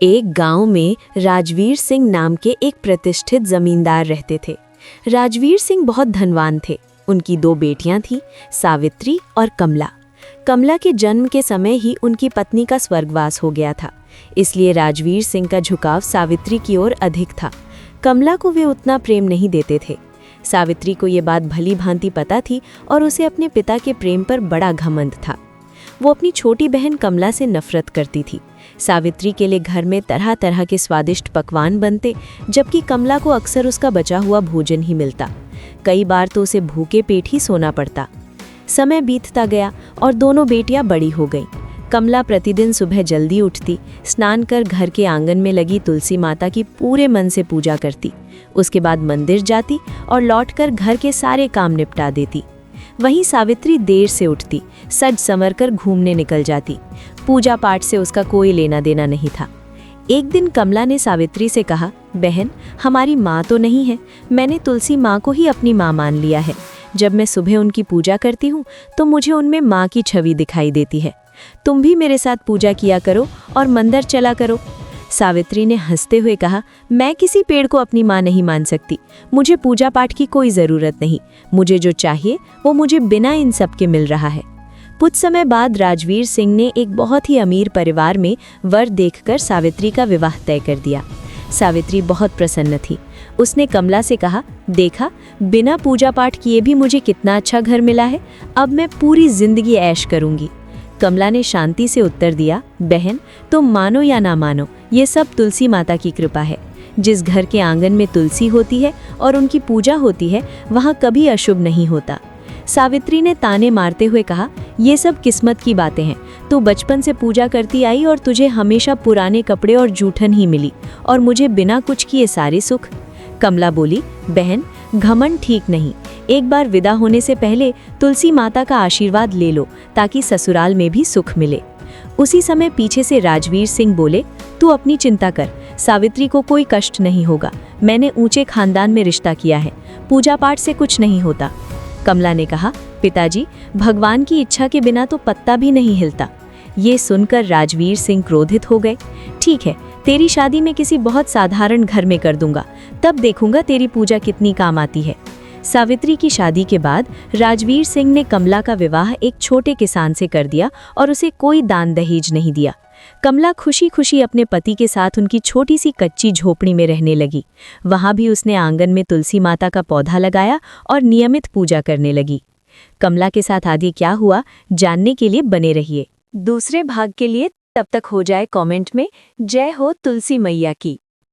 एक गांव में राजवीर सिंह नाम के एक प्रतिष्ठित जमींदार रहते थे। राजवीर सिंह बहुत धनवान थे। उनकी दो बेटियां थीं, सावित्री और कमला। कमला के जन्म के समय ही उनकी पत्नी का स्वर्गवास हो गया था, इसलिए राजवीर सिंह का झुकाव सावित्री की ओर अधिक था। कमला को वे उतना प्रेम नहीं देते थे। सावित्री को ये बात भली भांति पता थी और उसे अपने पिता के प्रेम पर बड़ा घमंड था। वो अपनी छोटी बहन कमला से नफरत करती थी। सावित्री के लिए घर में तरह तरह के स्वादिष्ट पकवान बनते, जबकि कमला को अक्सर उसका बचा हुआ भोजन ही मिलता। कई बार तो उसे भूखे पेट ही सोना पड़ता। समय बीतता गया और दोनों बेटियां बड़ी हो गईं। कमला प्रतिदिन सुबह जल्दी उठती, स्नान कर घर के आंगन में लगी तुलसी माता की पूरे मन से पूजा करती। उसके बाद मंदिर जाती और लौटकर घर के सारे काम निपटा देती। वहीं सावित्री देर से उठती, सज संवर कर घूमने निकल जाती। पूजा पाठ से उसका कोई लेना देना नहीं था। एक दिन कमला ने सावित्री से कहा, बहन, हमारी माँ तो नहीं है, मैंने तुलसी माँ को ही अपनी माँ मान लिया है। जब मैं सुबह उनकी पूजा करती हूँ तो मुझे उनमें माँ की छवि दिखाई देती है। तुम भी मेरे साथ पूजा किया करो और मंदिर चला करो। सावित्री ने हंसते हुए कहा, मैं किसी पेड़ को अपनी माँ नहीं मान सकती। मुझे पूजा पाठ की कोई ज़रूरत नहीं। मुझे जो चाहिए वो मुझे बिना इन सब के मिल रहा है। कुछ समय बाद राजवीर सिंह ने एक बहुत ही अमीर परिवार में वर देखकर सावित्री का विवाह तय कर दिया। सावित्री बहुत प्रसन्न थी। उसने कमला से कहा, देखा, बिना पूजा पाठ किए भी मुझे कितना अच्छा घर मिला है। अब मैं पूरी जिंदगी ऐश करूंगी। कमला ने शांति से उत्तर दिया, बहन, तुम मानो या ना मानो, ये सब तुलसी माता की कृपा है। जिस घर के आंगन में तुलसी होती है और उनकी पूजा होती है, वहाँ कभी अशुभ नहीं होता। सावित्री ने ताने मारते हुए कहा, ये सब किस्मत की बातें हैं। तू बचपन से पूजा करती आई और तुझे हमेशा पुराने कपड़े और जूठन ही मिली, और मुझे बिना कुछ किए सारे सुख। कमला बोली, बहन, घमंड ठीक नहीं। एक बार विदा होने से पहले तुलसी माता का आशीर्वाद ले लो, ताकि ससुराल में भी सुख मिले। उसी समय पीछे से राजवीर सिंह बोले, तू अपनी चिंता कर, सावित्री को कोई कष्ट नहीं होगा। मैंने ऊंचे खानदान में रिश्ता किया है, पूजा पाठ से कुछ नहीं होता। कमला ने कहा, पिताजी, भगवान की इच्छा के बिना तो पत्ता भी नहीं हिलता। ये सुनकर राजवीर सिंह क्रोधित हो गए। ठीक है, तेरी शादी मैं किसी बहुत साधारण घर में कर दूंगा, तब देखूंगा तेरी पूजा कितनी काम आती है। सावित्री की शादी के बाद राजवीर सिंह ने कमला का विवाह एक छोटे किसान से कर दिया और उसे कोई दान दहेज नहीं दिया। कमला खुशी खुशी अपने पति के साथ उनकी छोटी सी कच्ची झोपड़ी में रहने लगी। वहां भी उसने आंगन में तुलसी माता का पौधा लगाया और नियमित पूजा करने लगी। कमला के साथ आगे क्या हुआ, जानने के लिए बने रहिए। दूसरे भाग के लिए तब तक हो जाए कमेंट में जय हो तुलसी मैया की।